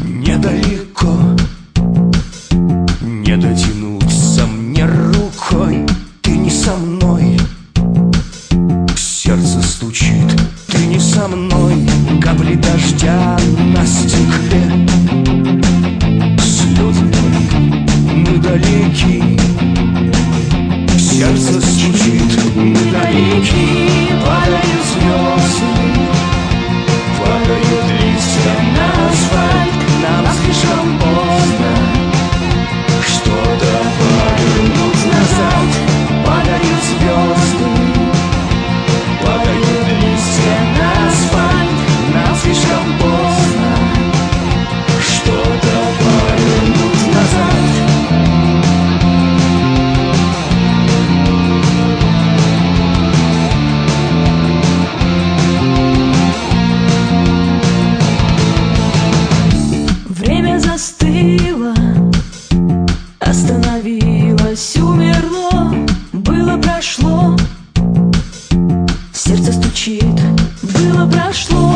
Недалеко, не дотянуться мне рукой. Ты не со мной, сердце стучит. Ты не со мной, капли дождя на стекле. Слезы твои, мы далеки. Сердце стучит, мы далеки. Падают звезды, падают листья на асфальт. Нам слишком поздно что-то повернуть назад. Падают звезды, падают листья на асфальт. Нам слишком поздно что-то повернуть назад. Время застыло, остановилось, умерло. Было, прошло, сердце стучит. Было, прошло.